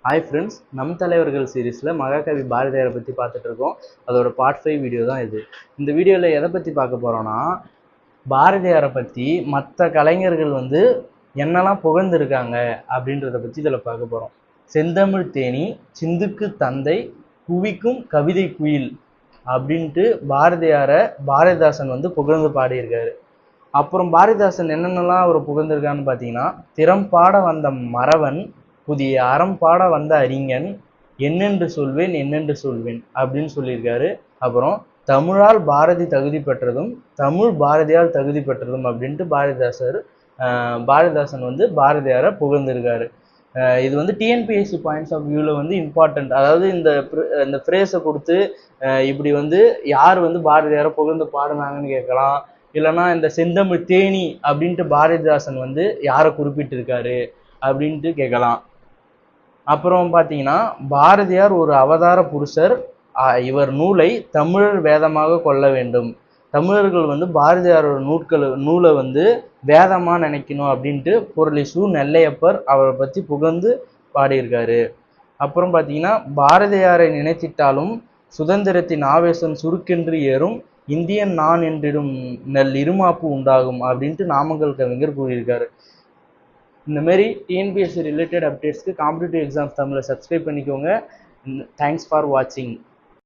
Hi friends, நம் தலைவர்கள் சீரீஸில் மகாகவி பாரதியாரை பற்றி பார்த்துட்டு இருக்கோம். அதோட பார்ட் 5 வீடியோ தான் இது. இந்த வீடியோவில் எதை பற்றி பார்க்க போகிறோன்னா, பாரதியாரை பற்றி மற்ற கலைஞர்கள் என்னெல்லாம் புகழ்ந்துருக்காங்க அப்படின்றத பற்றி இதில் பார்க்க போகிறோம். செந்தமிழ் தேனி, சிந்துக்கு தந்தை, குவிக்கும் கவிதை குயில் அப்படின்ட்டு பாரதியாரை பாரதிதாசன் புகழ்ந்து பாடியிருக்காரு. அப்புறம் பாரதிதாசன் என்னென்னலாம் அவர் புகழ்ந்திருக்கான்னு பார்த்தீங்கன்னா, திறம்பாட வந்த மறவன், புதிய அறம் பாட வந்த அறிஞன், என்னென்று சொல்வேன் என்னென்று சொல்வேன் அப்படின்னு சொல்லியிருக்காரு. அப்புறம் தமிழால் பாரதி தகுதி பெற்றதும் தமிழ் பாரதியால் தகுதி பெற்றதும் அப்படின்ட்டு பாரதிதாசன் பாரதியாரை புகழ்ந்திருக்காரு. இது டிஎன்பிஎஸ்சி பாயிண்ட்ஸ் ஆஃப் வியூவில் இம்பார்ட்டண்ட். அதாவது இந்த ஃப்ரேஸை கொடுத்து இப்படி யார் பாரதியாரை புகழ்ந்து பாடினாங்கன்னு கேட்கலாம். இல்லைன்னா இந்த செந்தமிழ் தேனி அப்படின்ட்டு பாரதிதாசன் யாரை குறிப்பிட்டிருக்காரு அப்படின்ட்டு கேட்கலாம். அப்புறம் பார்த்தீங்கன்னா, பாரதியார் ஒரு அவதார புருஷர், இவர் நூலை தமிழர் வேதமாக கொள்ள வேண்டும். தமிழர்கள் பாரதியாரோட நூலை வேதமாக நினைக்கணும் அப்படின்ட்டு பொருளை சு. நெல்லையப்பர் அவரை பற்றி புகழ்ந்து பாடியிருக்காரு. அப்புறம் பார்த்தீங்கன்னா, பாரதியாரை நினைத்திட்டாலும் சுதந்திரத்தின் ஆவேசம் சுருக்கென்று ஏறும், இந்தியன் நான் என்றிடும் நெல் இருமாப்பு உண்டாகும் அப்படின்ட்டு நாமக்கல் கவிஞர் கூறியிருக்காரு. இந்த மாதிரி டிஎன்பிஎஸ்சி ரிலேட்டட் அப்டேட்ஸ்க்கு காம்படிட்டிவ் எக்ஸாம்ஸ் தமிழை சப்ஸ்கிரைப் பண்ணிக்கோங்க. தேங்க்ஸ் ஃபார் வாட்சிங்.